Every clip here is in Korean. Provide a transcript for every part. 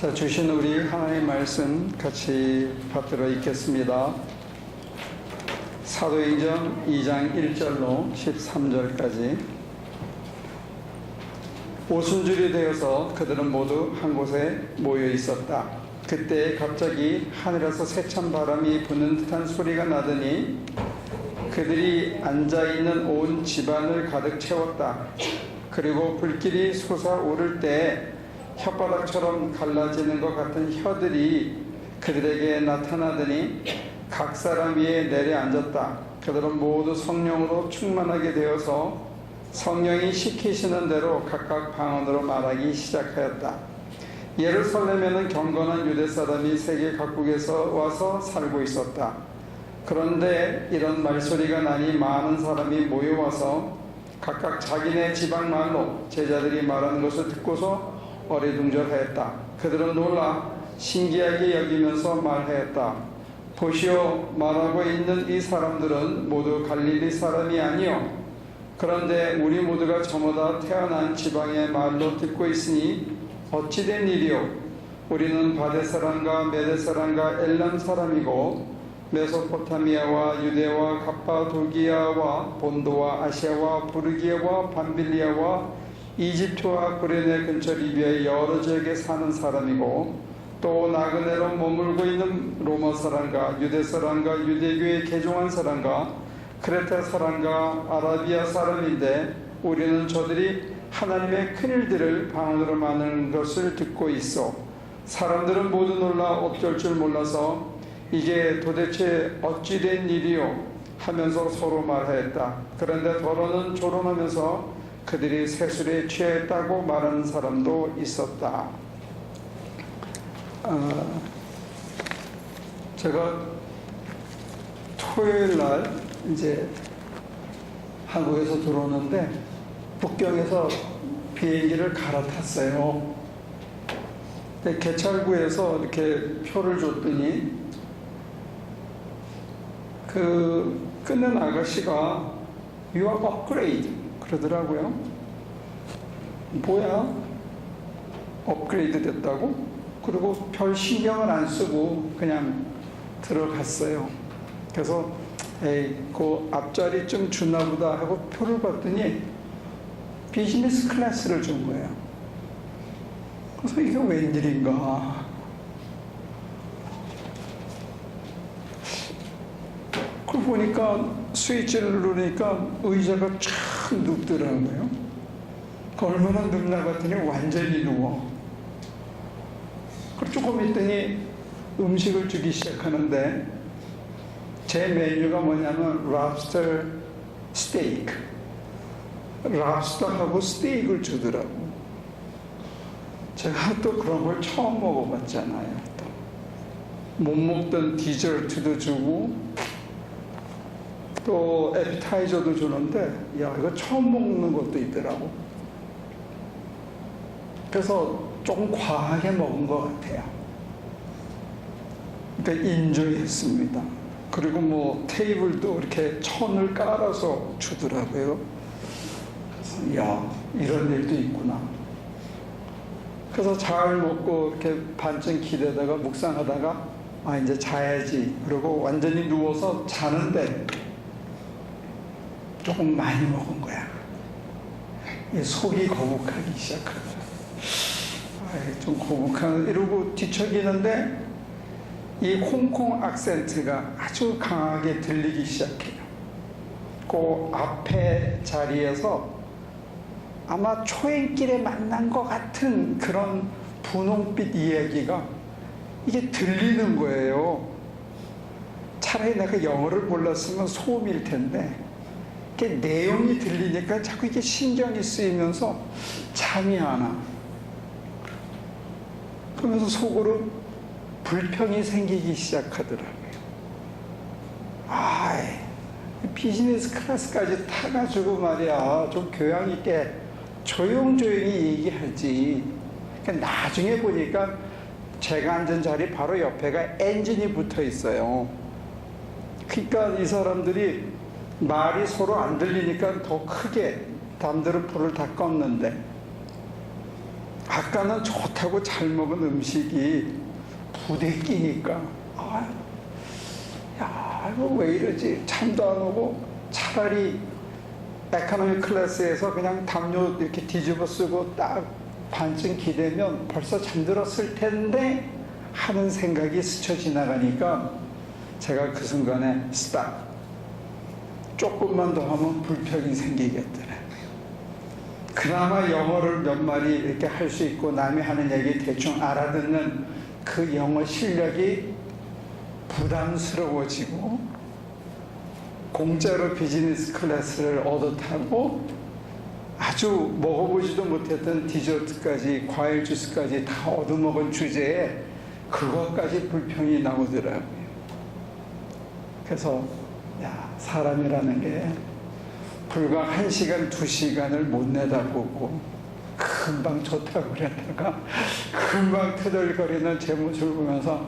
자, 주신 우리 하나님의 말씀 같이 받들어 읽겠습니다. 사도행전 2장 1절로 13절까지. 오순절이 되어서 그들은 모두 한 곳에 모여 있었다. 그때 갑자기 하늘에서 세찬 바람이 부는 듯한 소리가 나더니 그들이 앉아있는 온 집안을 가득 채웠다. 그리고 불길이 솟아오를 때 혓바닥처럼 갈라지는 것 같은 혀들이 그들에게 나타나더니 각 사람 위에 내려앉았다. 그들은 모두 성령으로 충만하게 되어서 성령이 시키시는 대로 각각 방언으로 말하기 시작하였다. 예루살렘에는 경건한 유대 사람이 세계 각국에서 와서 살고 있었다. 그런데 이런 말소리가 나니 많은 사람이 모여와서 각각 자기네 지방 말로 제자들이 말하는 것을 듣고서 어리둥절하였다. 그들은 놀라 신기하게 여기면서 말하였다. 보시오, 말하고 있는 이 사람들은 모두 갈릴리 사람이 아니요 그런데 우리 모두가 저마다 태어난 지방의 말로 듣고 있으니 어찌된 일이요? 우리는 바데 사람과 메데 사람과 엘람 사람이고 메소포타미아와 유대와 갑바도기아와 본도와 아시아와 부르기아와 밤빌리아와 이집트와 구레네 근처 리비아의 여러 지역에 사는 사람이고 또 나그네로 머물고 있는 로마 사람과 유대 사람과 유대교에 개종한 사람과 크레타 사람과 아라비아 사람인데 우리는 저들이 하나님의 큰일들을 방언으로 말하는 것을 듣고 있어. 사람들은 모두 놀라 어쩔 줄 몰라서 이게 도대체 어찌된 일이요 하면서 서로 말하였다. 그런데 더러는 조롱하면서 그들이 세술에 취했다고 말하는 사람도 있었다. 제가 토요일 날 이제 한국에서 들어오는데 북경에서 비행기를 갈아탔어요. 근데 개찰구에서 이렇게 표를 줬더니 그 끊는 아가씨가 You are upgrade 그러더라고요. 뭐야? 업그레이드 됐다고? 그리고 별 신경을 안 쓰고 그냥 들어갔어요. 그래서 에이, 그 앞자리 좀 주나 보다 하고 표를 봤더니 비즈니스 클래스를 준 거예요. 그래서 이게 웬일인가? 그러고 보니까 스위치를 누르니까 의자가 쫙 눕더라고요. 얼마나 눕나 봤더니 완전히 누워. 그리고 조금 있더니 음식을 주기 시작하는데 제 메뉴가 뭐냐면 랍스터 스테이크. 랍스터하고 스테이크를 주더라고. 제가 또 그런 걸 처음 먹어봤잖아요. 못 먹던 디저트도 주고 또 에피타이저도 주는데 야 이거 처음 먹는 것도 있더라고. 그래서 조금 과하게 먹은 것 같아요. 그러니까 인조했습니다. 그리고 뭐 테이블도 이렇게 천을 깔아서 주더라고요. 그래서 야 이런 일도 있구나. 그래서 잘 먹고 이렇게 반쯤 기대다가 묵상하다가 아 이제 자야지. 그리고 완전히 누워서 자는데 조금 많이 먹은 거야. 속이 거북하기 시작하더라. 좀 거북한 이러고 뒤척이는데 이 홍콩 악센트가 아주 강하게 들리기 시작해요. 그 앞에 자리에서 아마 초행길에 만난 것 같은 그런 분홍빛 이야기가 이게 들리는 거예요. 차라리 내가 영어를 몰랐으면 소음일 텐데 이게 내용이 들리니까 자꾸 이게 신경이 쓰이면서 잠이 안 와. 그러면서 속으로 불평이 생기기 시작하더라고요. 비즈니스 클래스까지 타가지고 말이야 좀 교양 있게 조용조용히 얘기하지. 그러니까 나중에 보니까 제가 앉은 자리 바로 옆에가 엔진이 붙어 있어요. 그러니까 이 사람들이 말이 서로 안 들리니까 더 크게 남들은 불을 다 껐는데 아까는 좋다고 잘 먹은 음식이 부대끼니까 야 이거 왜 이러지? 잠도 안 오고 차라리 에코노미 클래스에서 그냥 담요 이렇게 뒤집어 쓰고 딱 반쯤 기대면 벌써 잠들었을 텐데 하는 생각이 스쳐 지나가니까 제가 그 순간에 스탑, 조금만 더 하면 불평이 생기겠더라고요. 그나마 영어를 몇 마디 이렇게 할 수 있고 남이 하는 얘기 대충 알아듣는 그 영어 실력이 부담스러워지고 공짜로 비즈니스 클래스를 얻어 타고 아주 먹어보지도 못했던 디저트까지 과일 주스까지 다 얻어먹은 주제에 그것까지 불평이 나오더라고요. 그래서 사람이라는 게 불과 1시간, 2시간을 못 내다보고 금방 좋다고 그랬다가 금방 터덜거리는 제 모습을 보면서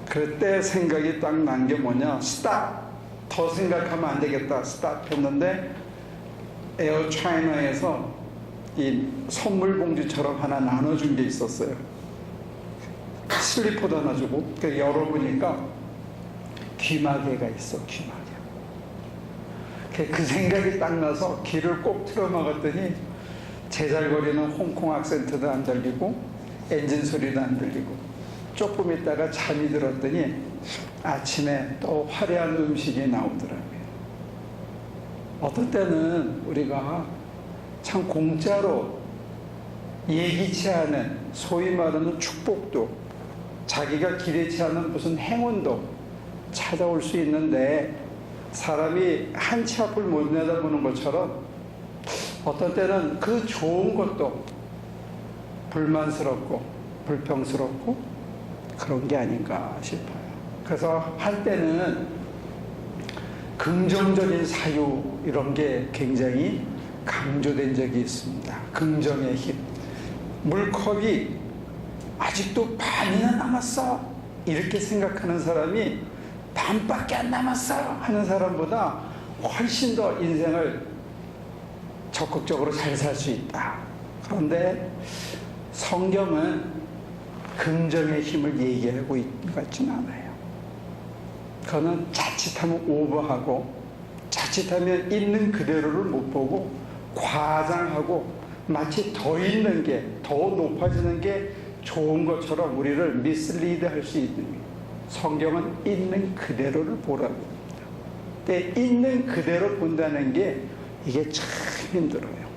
그때 생각이 딱 난 게 뭐냐, 스탑! 더 생각하면 안 되겠다, 스탑 했는데 에어 차이나에서 이 선물 봉지처럼 하나 나눠준 게 있었어요. 슬리퍼도 하나 주고 열어보니까 귀마개가 있어, 귀마개. 그 생각이 딱 나서 귀를 꼭 틀어막았더니 제잘거리는 홍콩 악센트도 안 들리고 엔진 소리도 안 들리고 조금 있다가 잠이 들었더니 아침에 또 화려한 음식이 나오더라고요. 어떨 때는 우리가 참 공짜로 예기치 않은 소위 말하는 축복도 자기가 기대치 않은 무슨 행운도 찾아올 수 있는데 사람이 한 치 앞을 못 내다보는 것처럼 어떤 때는 그 좋은 것도 불만스럽고 불평스럽고 그런 게 아닌가 싶어요. 그래서 한때는 긍정적인 사유 이런 게 굉장히 강조된 적이 있습니다. 긍정의 힘. 물컵이 아직도 반이나 남았어 이렇게 생각하는 사람이 반밖에 안 남았어 하는 사람보다 훨씬 더 인생을 적극적으로 잘 살 수 있다. 그런데 성경은 긍정의 힘을 얘기하고 있는 것 같지는 않아요. 그거는 자칫하면 오버하고 자칫하면 있는 그대로를 못 보고 과장하고 마치 더 있는 게 더 높아지는 게 좋은 것처럼 우리를 미스리드 할 수 있는 거예요. 성경은 있는 그대로를 보라고 합니다. 근데 있는 그대로 본다는 게 이게 참 힘들어요.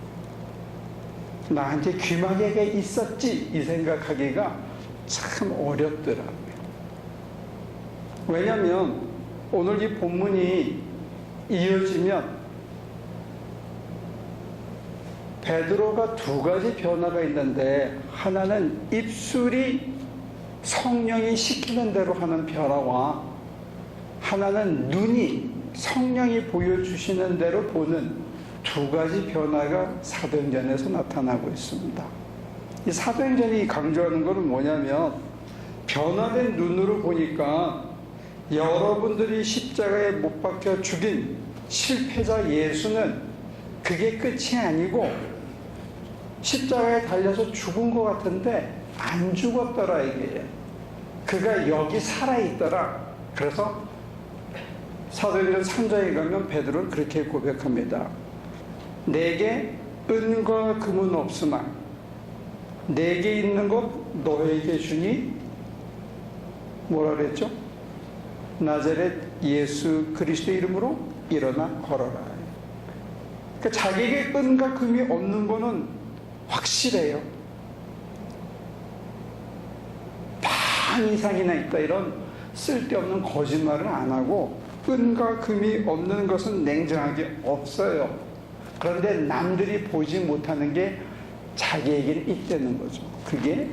나한테 귀마개가 있었지 이 생각하기가 참 어렵더라고요. 왜냐하면 오늘 이 본문이 이어지면 베드로가 두 가지 변화가 있는데 하나는 입술이 성령이 시키는 대로 하는 변화와 하나는 눈이 성령이 보여주시는 대로 보는 두 가지 변화가 사도행전에서 나타나고 있습니다. 이 사도행전이 강조하는 것은 뭐냐면 변화된 눈으로 보니까 여러분들이 십자가에 못 박혀 죽인 실패자 예수는 그게 끝이 아니고 십자가에 달려서 죽은 것 같은데 안 죽었더라 이게. 그가 여기 살아있더라. 그래서 사도행전 3장에 가면 베드로는 그렇게 고백합니다. 내게 은과 금은 없으나 내게 있는 것 너에게 주니 뭐라 그랬죠? 나자렛 예수 그리스도 이름으로 일어나 걸어라. 그러니까 자기에게 은과 금이 없는 거는 확실해요. 반 이상이나 있다 이런 쓸데없는 거짓말을 안 하고 은과 금이 없는 것은 냉정하게 없어요. 그런데 남들이 보지 못하는 게 자기에겐 있다는 거죠. 그게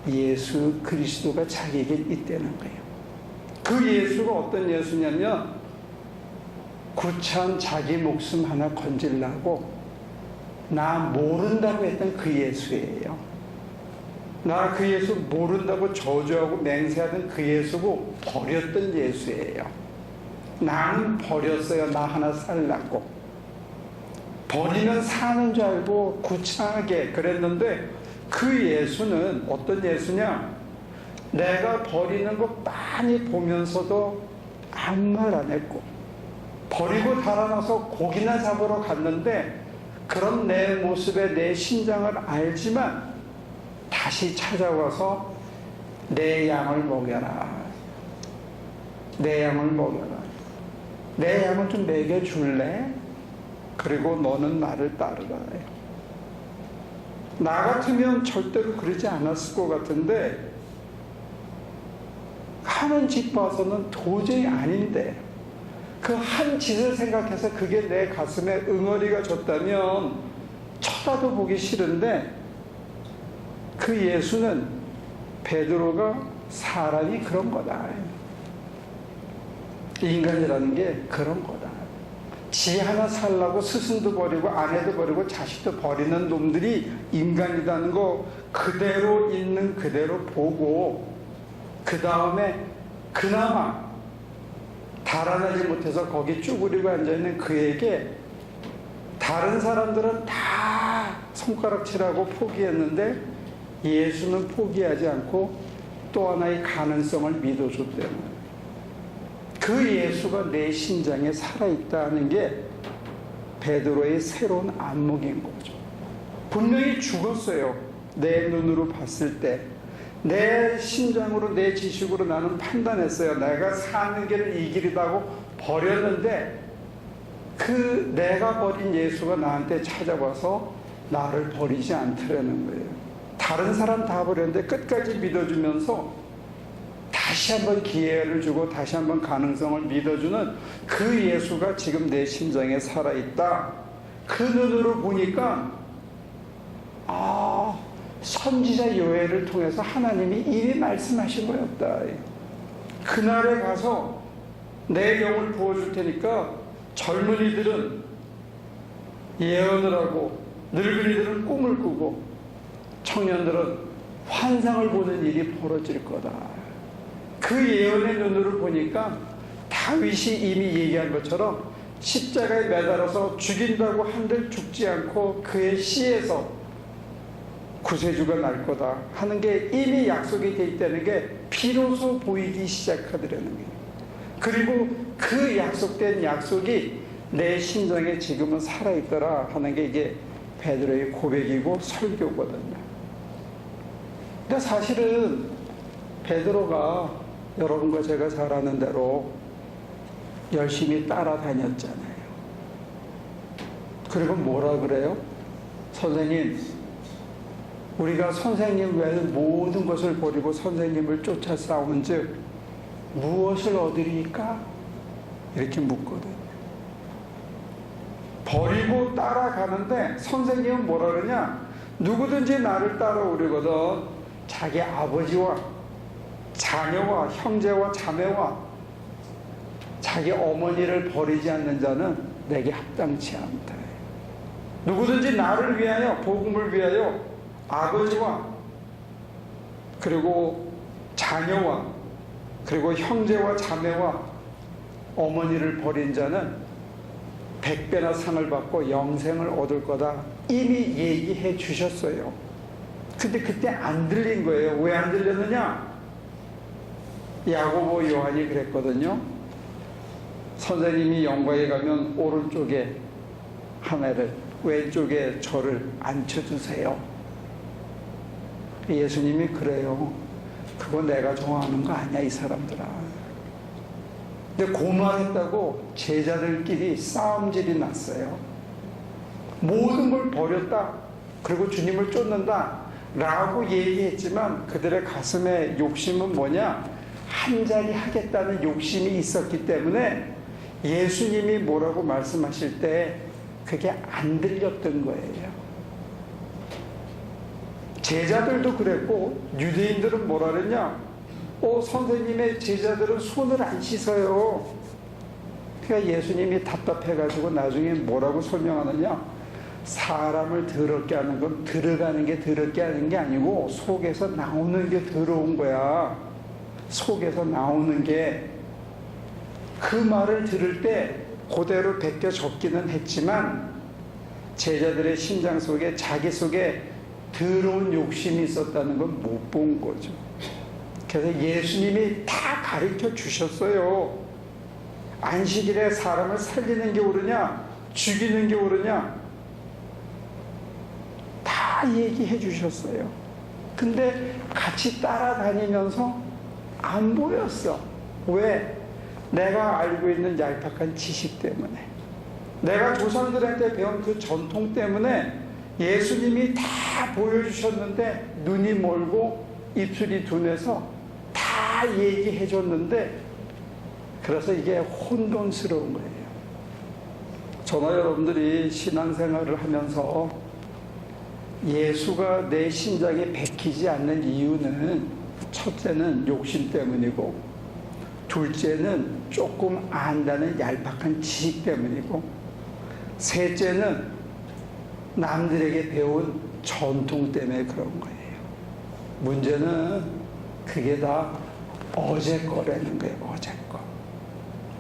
예수 그리스도가 자기에겐 있다는 거예요. 그 예수가 어떤 예수냐면 구차한 자기 목숨 하나 건질라고 나 모른다고 했던 그 예수예요. 나 그 예수 모른다고 저주하고 맹세하던 그 예수고 버렸던 예수예요. 나는 버렸어요. 나 하나 살라고. 버리면 사는 줄 알고 구차하게 그랬는데 그 예수는 어떤 예수냐? 내가 버리는 거 많이 보면서도 아무 말 안 했고, 버리고 달아나서 고기나 잡으러 갔는데 그런 내 모습에 내 심장을 알지만 다시 찾아와서 내 양을 먹여라. 내 양을 먹여라. 내 양을 좀 먹여줄래? 그리고 너는 나를 따르라. 나 같으면 절대로 그러지 않았을 것 같은데 하는 짓 봐서는 도저히 아닌데 그 한 짓을 생각해서 그게 내 가슴에 응어리가 졌다면 쳐다도 보기 싫은데 그 예수는 베드로가 사람이 그런 거다. 인간이라는 게 그런 거다. 지 하나 살라고 스승도 버리고 아내도 버리고 자식도 버리는 놈들이 인간이라는 거 그대로 있는 그대로 보고 그 다음에 그나마 달아나지 못해서 거기 쭈그리고 앉아있는 그에게 다른 사람들은 다 손가락질하고 포기했는데 예수는 포기하지 않고 또 하나의 가능성을 믿어줬대요. 그 예수가 내 심장에 살아있다는 게 베드로의 새로운 안목인 거죠. 분명히 죽었어요. 내 눈으로 봤을 때. 내 심장으로 내 지식으로 나는 판단했어요. 내가 사는 길을 이 길이라고 버렸는데 그 내가 버린 예수가 나한테 찾아와서 나를 버리지 않더라는 거예요. 다른 사람 다 버렸는데 끝까지 믿어주면서 다시 한번 기회를 주고 다시 한번 가능성을 믿어주는 그 예수가 지금 내 심장에 살아있다. 그 눈으로 보니까 선지자 요엘을 통해서 하나님이 이미 말씀하신 거였다. 그날에 가서 내 영을 부어줄 테니까 젊은이들은 예언을 하고 늙은이들은 꿈을 꾸고 청년들은 환상을 보는 일이 벌어질 거다. 그 예언의 눈으로 보니까 다윗이 이미 얘기한 것처럼 십자가에 매달아서 죽인다고 한들 죽지 않고 그의 씨에서 구세주가 날 거다 하는 게 이미 약속이 돼 있다는 게 비로소 보이기 시작하더라는 거예요. 그리고 그 약속된 약속이 내 심장에 지금은 살아있더라 하는 게 이게 베드로의 고백이고 설교거든요. 근데 사실은 베드로가 여러분과 제가 잘 아는 대로 열심히 따라다녔잖아요. 그리고 뭐라 그래요? 선생님, 우리가 선생님 외에 모든 것을 버리고 선생님을 쫓아 싸운즉 무엇을 얻으리까? 이렇게 묻거든. 버리고 따라가는데 선생님은 뭐라 그러냐? 누구든지 나를 따라오려거든 자기 아버지와 자녀와 형제와 자매와 자기 어머니를 버리지 않는 자는 내게 합당치 않다. 누구든지 나를 위하여 복음을 위하여 아버지와 그리고 자녀와 그리고 형제와 자매와 어머니를 버린 자는 100배나 상을 받고 영생을 얻을 거다. 이미 얘기해 주셨어요. 근데 그때 안 들린 거예요. 왜 안 들렸느냐? 야고보 요한이 그랬거든요. 선생님이 영광에 가면 오른쪽에 하나를 왼쪽에 저를 앉혀주세요. 예수님이 그래요. 그거 내가 좋아하는 거 아니야 이 사람들아. 근데 고마했다고 제자들끼리 싸움질이 났어요. 모든 걸 버렸다. 그리고 주님을 쫓는다 라고 얘기했지만 그들의 가슴에 욕심은 뭐냐? 한 자리 하겠다는 욕심이 있었기 때문에 예수님이 뭐라고 말씀하실 때 그게 안 들렸던 거예요. 제자들도 그랬고 유대인들은 뭐라 그랬냐? 선생님의 제자들은 손을 안 씻어요. 그러니까 예수님이 답답해가지고 나중에 뭐라고 설명하느냐? 사람을 더럽게 하는 건 들어가는 게 더럽게 하는 게 아니고 속에서 나오는 게 더러운 거야. 속에서 나오는 게. 그 말을 들을 때 그대로 베껴 적기는 했지만 제자들의 심장 속에, 자기 속에 더러운 욕심이 있었다는 걸 못 본 거죠. 그래서 예수님이 다 가르쳐 주셨어요. 안식일에 사람을 살리는 게 옳으냐, 죽이는 게 옳으냐, 다 얘기해 주셨어요. 근데 같이 따라다니면서 안 보였어. 왜? 내가 알고 있는 얄팍한 지식 때문에, 내가 조상들한테 배운 그 전통 때문에 예수님이 다 보여주셨는데 눈이 멀고 입술이 둔해서 다 얘기해 줬는데, 그래서 이게 혼돈스러운 거예요. 저나 여러분들이 신앙생활을 하면서 예수가 내 심장에 박히지 않는 이유는, 첫째는 욕심 때문이고, 둘째는 조금 안다는 얄팍한 지식 때문이고, 셋째는 남들에게 배운 전통 때문에 그런 거예요. 문제는 그게 다 어제 거라는 거예요. 어제 거.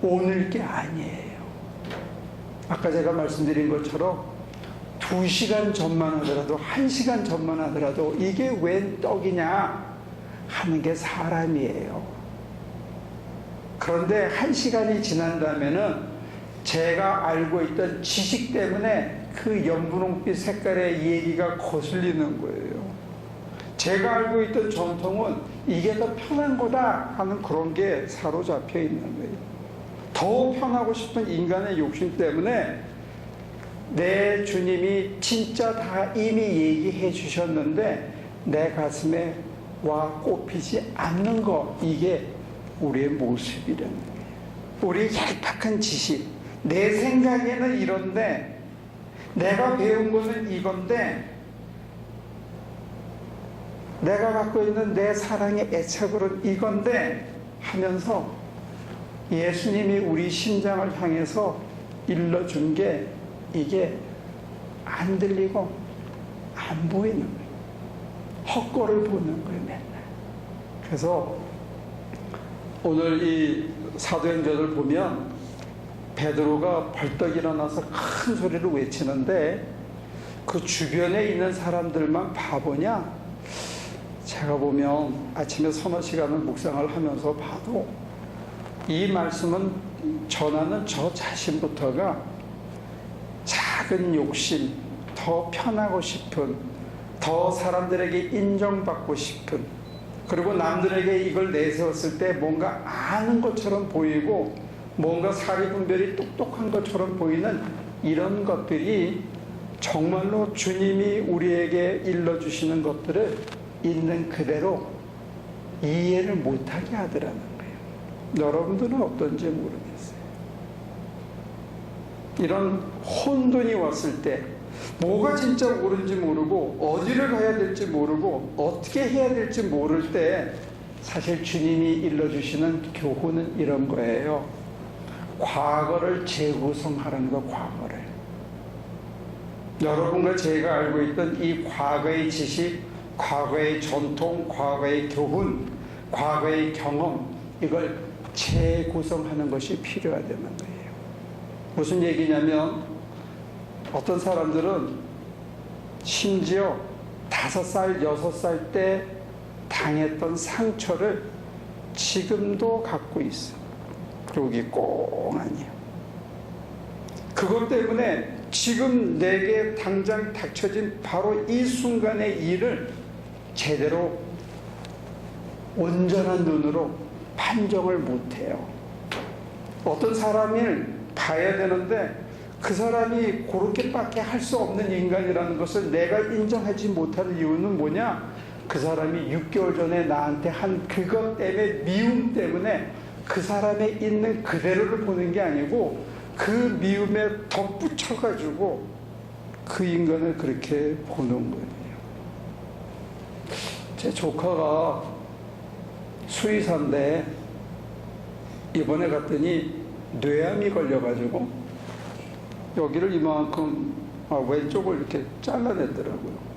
오늘 게 아니에요. 아까 제가 말씀드린 것처럼 2시간 전만 하더라도, 1시간 전만 하더라도 이게 웬 떡이냐 하는 게 사람이에요. 그런데 1시간이 지난다면은 제가 알고 있던 지식 때문에 그 연분홍빛 색깔의 얘기가 거슬리는 거예요. 제가 알고 있던 전통은 이게 더 편한 거다 하는 그런 게 사로잡혀 있는 거예요. 더 편하고 싶은 인간의 욕심 때문에 내 주님이 진짜 다 이미 얘기해 주셨는데 내 가슴에 와 꼽히지 않는 거, 이게 우리의 모습이라는 거예요. 우리의 얄팍한 지식, 내 생각에는 이런데, 내가 배운 것은 이건데, 내가 갖고 있는 내 사랑의 애착으로는 이건데 하면서 예수님이 우리 심장을 향해서 일러준 게 이게 안 들리고 안 보이는 거예요. 헛거를 보는 거예요, 맨날. 그래서 오늘 이 사도행전을 보면 베드로가 벌떡 일어나서 큰 소리를 외치는데 그 주변에 있는 사람들만 바보냐? 제가 보면 아침에 서너 시간을 묵상을 하면서 봐도 이 말씀은 전하는 저 자신부터가 작은 욕심, 더 편하고 싶은, 더 사람들에게 인정받고 싶은, 그리고 남들에게 이걸 내세웠을 때 뭔가 아는 것처럼 보이고 뭔가 사리분별이 똑똑한 것처럼 보이는 이런 것들이 정말로 주님이 우리에게 일러주시는 것들을 있는 그대로 이해를 못하게 하더라는 거예요. 여러분들은 어떤지 모르겠어요. 이런 혼돈이 왔을 때 뭐가 진짜 옳은지 모르고 어디를 가야 될지 모르고 어떻게 해야 될지 모를 때 사실 주님이 일러주시는 교훈은 이런 거예요. 과거를 재구성하라는 거, 과거를. 여러분과 제가 알고 있던 이 과거의 지식, 과거의 전통, 과거의 교훈, 과거의 경험, 이걸 재구성하는 것이 필요하다는 거예요. 무슨 얘기냐면 어떤 사람들은 심지어 5살, 6살 때 당했던 상처를 지금도 갖고 있어. 여기 꼭 아니야. 그것 때문에 지금 내게 당장 닥쳐진 바로 이 순간의 일을 제대로 온전한 눈으로 판정을 못해요. 어떤 사람을 봐야 되는데 그 사람이 그렇게밖에 할 수 없는 인간이라는 것을 내가 인정하지 못하는 이유는 뭐냐? 그 사람이 6개월 전에 나한테 한 그것 때문에, 미움 때문에 그 사람에 있는 그대로를 보는 게 아니고 그 미움에 덧붙여가지고 그 인간을 그렇게 보는 거예요. 제 조카가 수의사인데 이번에 갔더니 뇌암이 걸려가지고 여기를 이만큼 왼쪽을 이렇게 잘라냈더라고요.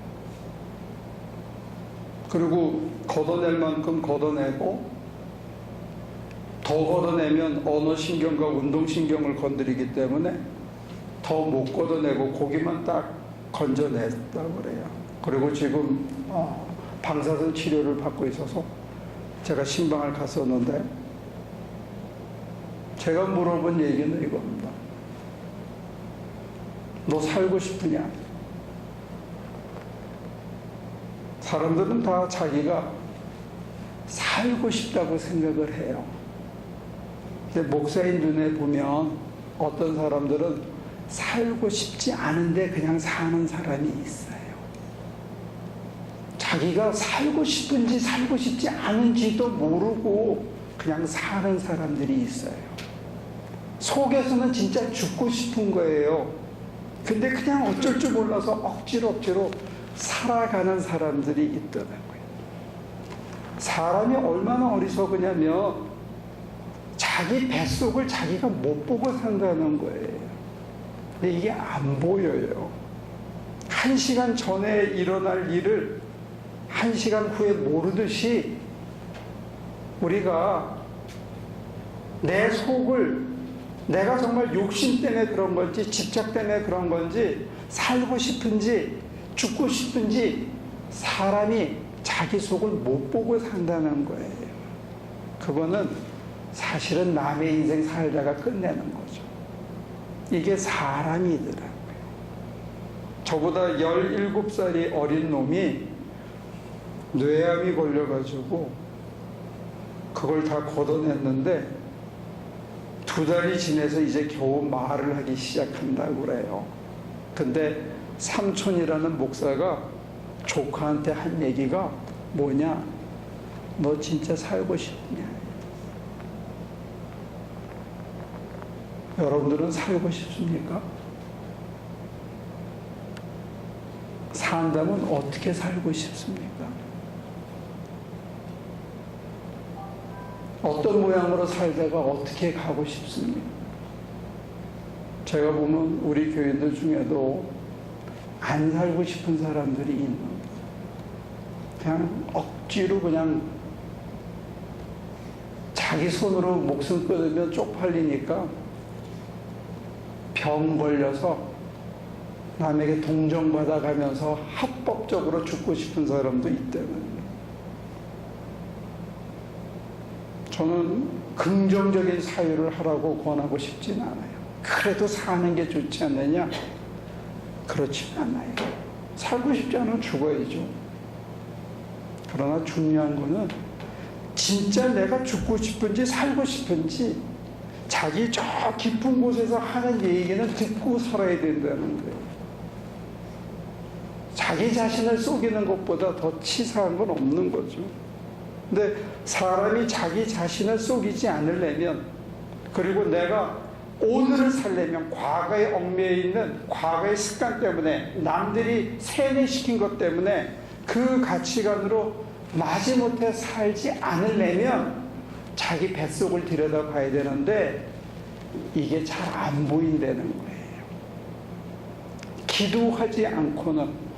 그리고 걷어낼 만큼 걷어내고 더 걷어내면 언어신경과 운동신경을 건드리기 때문에 더 못 걷어내고 고기만 딱 건져냈다고 그래요. 그리고 지금 방사선 치료를 받고 있어서 제가 신방을 갔었는데 제가 물어본 얘기는 이겁니다. 너 살고 싶으냐? 사람들은 다 자기가 살고 싶다고 생각을 해요. 근데 목사의 눈에 보면 어떤 사람들은 살고 싶지 않은데 그냥 사는 사람이 있어요. 자기가 살고 싶은지 살고 싶지 않은지도 모르고 그냥 사는 사람들이 있어요. 속에서는 진짜 죽고 싶은 거예요. 근데 그냥 어쩔 줄 몰라서 억지로 살아가는 사람들이 있더라고요. 사람이 얼마나 어리석으냐면 자기 뱃속을 자기가 못 보고 산다는 거예요. 근데 이게 안 보여요. 1시간 전에 일어날 일을 1시간 후에 모르듯이 우리가 내 속을 내가 정말 욕심 때문에 그런 건지 집착 때문에 그런 건지 살고 싶은지 죽고 싶은지 사람이 자기 속을 못 보고 산다는 거예요. 그거는 사실은 남의 인생 살다가 끝내는 거죠. 이게 사람이더라고요. 저보다 17살이 어린 놈이 뇌암이 걸려가지고 그걸 다 걷어냈는데 2달이 지나서 이제 겨우 말을 하기 시작한다고 그래요. 근데 삼촌이라는 목사가 조카한테 한 얘기가 뭐냐? 너 진짜 살고 싶냐? 여러분들은 살고 싶습니까? 산다면 어떻게 살고 싶습니까? 어떤 모양으로 살다가 어떻게 가고 싶습니까? 제가 보면 우리 교인들 중에도 안 살고 싶은 사람들이 있는 거예요. 그냥 억지로 그냥 자기 손으로 목숨 끊으면 쪽팔리니까 병 걸려서 남에게 동정받아가면서 합법적으로 죽고 싶은 사람도 있다는. 저는 긍정적인 사유를 하라고 권하고 싶진 않아요. 그래도 사는 게 좋지 않느냐? 그렇지 않아요. 살고 싶지 않으면 죽어야죠. 그러나 중요한 거는 진짜 내가 죽고 싶은지 살고 싶은지 자기 저 깊은 곳에서 하는 얘기는 듣고 살아야 된다는 거예요. 자기 자신을 속이는 것보다 더 치사한 건 없는 거죠. 근데 사람이 자기 자신을 속이지 않으려면, 그리고 내가 오늘을 살려면 과거에 얽매여 있는 과거의 습관 때문에, 남들이 세뇌시킨 것 때문에 그 가치관으로 마지못해 살지 않으려면 자기 뱃속을 들여다봐야 되는데 이게 잘 안 보인다는 거예요. 기도하지 않고는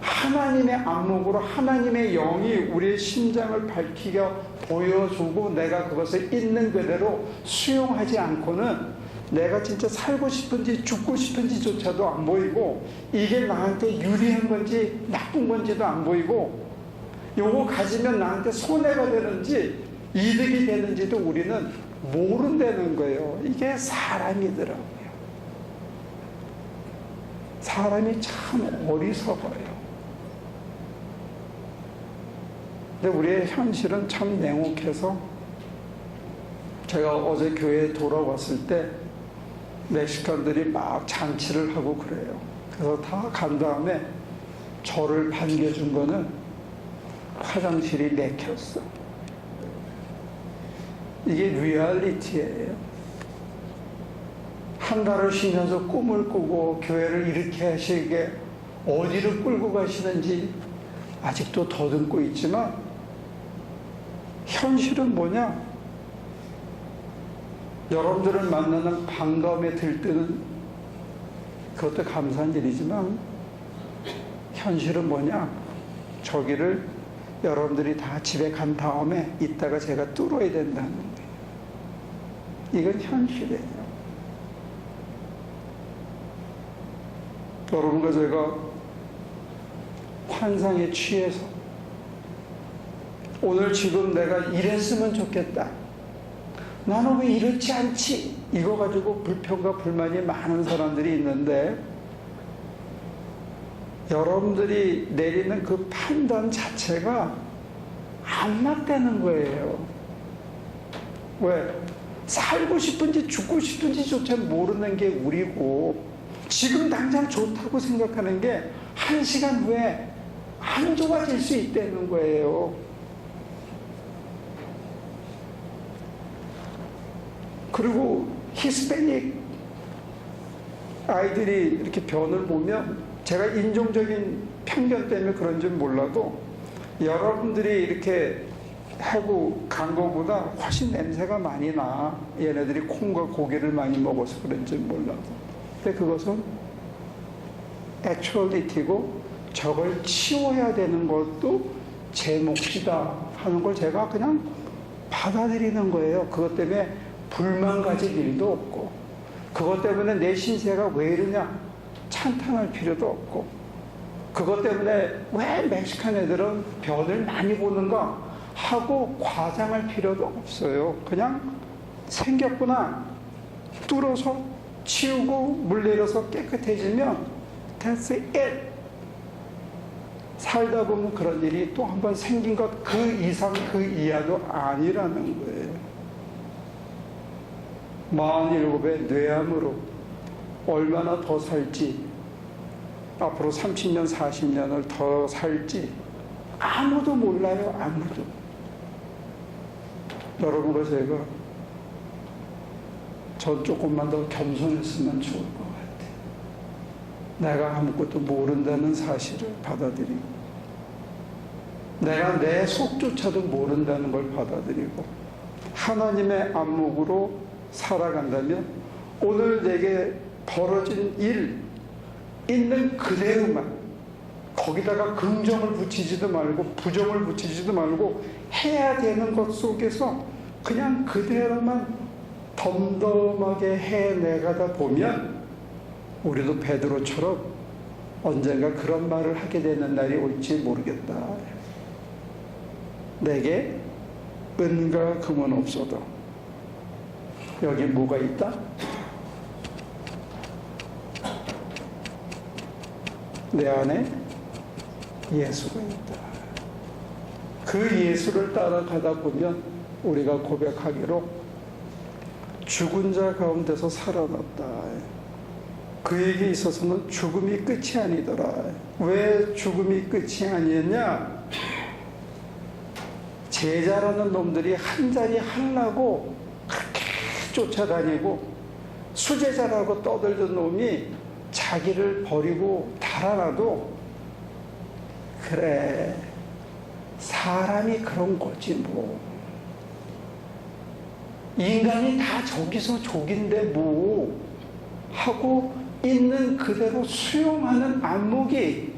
하나님의 안목으로 하나님의 영이 우리의 심장을 밝히게 보여주고 내가 그것을 있는 그대로 수용하지 않고는 내가 진짜 살고 싶은지 죽고 싶은지조차도 안 보이고, 이게 나한테 유리한 건지 나쁜 건지도 안 보이고, 요거 가지면 나한테 손해가 되는지 이득이 되는지도 우리는 모른다는 거예요. 이게 사람이더라고요. 사람이 참 어리석어요. 근데 우리의 현실은 참 냉혹해서, 제가 어제 교회에 돌아왔을 때 멕시칸들이 막 잔치를 하고 그래요. 그래서 다 간 다음에 저를 반겨준 거는 화장실이 막혔어. 이게 리얼리티예요. 한 달을 쉬면서 꿈을 꾸고 교회를 이렇게 하시게 어디로 끌고 가시는지 아직도 더듬고 있지만, 현실은 뭐냐? 여러분들을 만나는 반가움에 들뜨는 그것도 감사한 일이지만, 현실은 뭐냐? 저기를 여러분들이 다 집에 간 다음에 이따가 제가 뚫어야 된다는 거예요. 이건 현실이에요. 여러분과 제가 환상에 취해서 오늘 지금 내가 이랬으면 좋겠다, 나는 왜 이렇지 않지, 이거 가지고 불평과 불만이 많은 사람들이 있는데, 여러분들이 내리는 그 판단 자체가 안 맞다는 거예요. 왜? 살고 싶은지 죽고 싶은지조차 모르는 게 우리고, 지금 당장 좋다고 생각하는 게 1시간 후에 안 좋아질 수 있다는 거예요. 그리고 히스패닉 아이들이 이렇게 변을 보면, 제가 인종적인 편견 때문에 그런지 몰라도 여러분들이 이렇게 하고 간 거보다 훨씬 냄새가 많이 나. 얘네들이 콩과 고기를 많이 먹어서 그런지 몰라도. 근데 그것은 액츄얼리티고, 저걸 치워야 되는 것도 제 몫이다 하는 걸 제가 그냥 받아들이는 거예요. 그것 때문에 불만 가질 일도 없고, 그것 때문에 내 신세가 왜 이러냐 찬탄할 필요도 없고, 그것 때문에 왜 멕시칸 애들은 변을 많이 보는가 하고 과장할 필요도 없어요. 그냥 생겼구나, 뚫어서 치우고 물 내려서 깨끗해지면 that's it. 살다 보면 그런 일이 또 한 번 생긴 것 그 이상 그 이하도 아니라는 거예요. 47의 뇌암으로 얼마나 더 살지, 앞으로 30년, 40년을 더 살지 아무도 몰라요. 아무도. 여러분과 제가 전 조금만 더 겸손했으면 좋을 것 같아요. 내가 아무것도 모른다는 사실을 받아들이고, 내가 내 속조차도 모른다는 걸 받아들이고, 하나님의 안목으로 살아간다면 오늘 내게 벌어진 일 있는 그대로만, 거기다가 긍정을 붙이지도 말고 부정을 붙이지도 말고 해야 되는 것 속에서 그냥 그대로만 덤덤하게 해내가다 보면, 우리도 베드로처럼 언젠가 그런 말을 하게 되는 날이 올지 모르겠다. 내게 은과 금은 없어도 여기 뭐가 있다? 내 안에 예수가 있다. 그 예수를 따라가다 보면 우리가 고백하기로 죽은 자 가운데서 살아났다. 그에게 있어서는 죽음이 끝이 아니더라. 왜 죽음이 끝이 아니었냐? 제자라는 놈들이 한 자리 하려고 그렇게 쫓아다니고, 수제자라고 떠들던 놈이 자기를 버리고 달아나도, 그래 사람이 그런 거지 뭐, 인간이 다 저기서 족인데 뭐 하고 있는 그대로 수용하는 안목이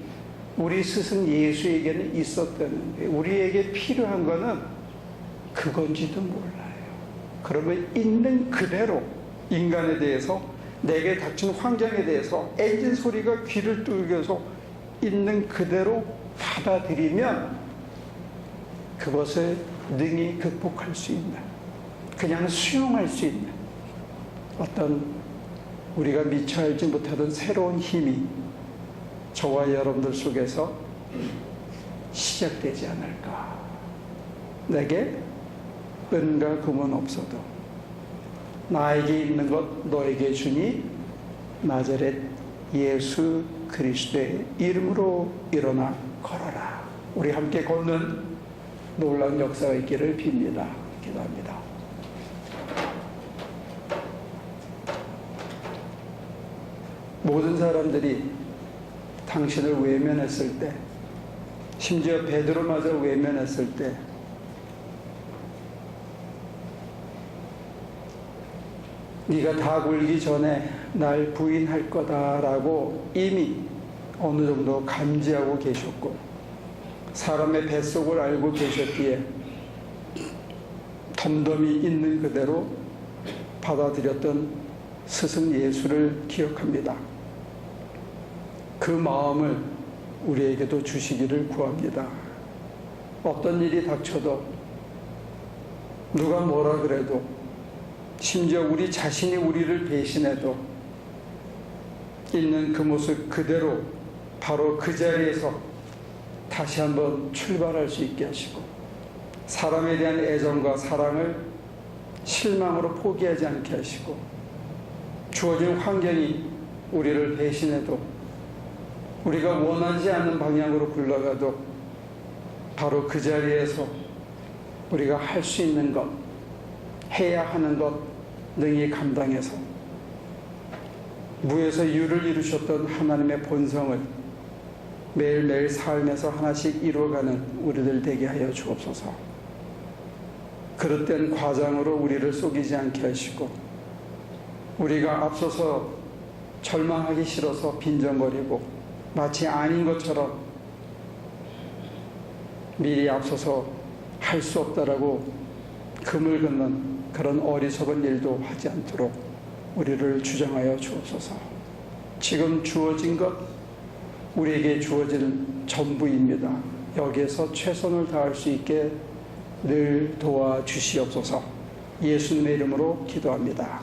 우리 스승 예수에게는 있었다는 게, 우리에게 필요한 거는 그건지도 몰라요. 그러면 있는 그대로 인간에 대해서, 내게 닥친 환경에 대해서 엔진 소리가 귀를 뚫겨서 있는 그대로 받아들이면 그것을 능히 극복할 수 있는, 그냥 수용할 수 있는 어떤 우리가 미처 알지 못하던 새로운 힘이 저와 여러분들 속에서 시작되지 않을까. 내게 은과 금은 없어도 나에게 있는 것 너에게 주니 나자렛 예수 그리스도의 이름으로 일어나 걸어라. 우리 함께 걷는 놀라운 역사가 있기를 빕니다. 기도합니다. 모든 사람들이 당신을 외면했을 때, 심지어 베드로마저 외면했을 때, 네가 다 굴기 전에 날 부인할 거다라고 이미 어느 정도 감지하고 계셨고, 사람의 뱃속을 알고 계셨기에 덤덤히 있는 그대로 받아들였던 스승 예수를 기억합니다. 그 마음을 우리에게도 주시기를 구합니다. 어떤 일이 닥쳐도, 누가 뭐라 그래도, 심지어 우리 자신이 우리를 배신해도 있는 그 모습 그대로 바로 그 자리에서 다시 한번 출발할 수 있게 하시고, 사람에 대한 애정과 사랑을 실망으로 포기하지 않게 하시고, 주어진 환경이 우리를 배신해도, 우리가 원하지 않는 방향으로 굴러가도 바로 그 자리에서 우리가 할 수 있는 것, 해야 하는 것 능히 감당해서 무에서 유를 이루셨던 하나님의 본성을 매일매일 삶에서 하나씩 이루어가는 우리들 되게 하여 주옵소서. 그릇된 과장으로 우리를 속이지 않게 하시고, 우리가 앞서서 절망하기 싫어서 빈정거리고 마치 아닌 것처럼 미리 앞서서 할 수 없다라고 금을 긋는 그런 어리석은 일도 하지 않도록 우리를 주장하여 주옵소서. 지금 주어진 것, 우리에게 주어진 전부입니다. 여기에서 최선을 다할 수 있게 늘 도와주시옵소서. 예수님의 이름으로 기도합니다.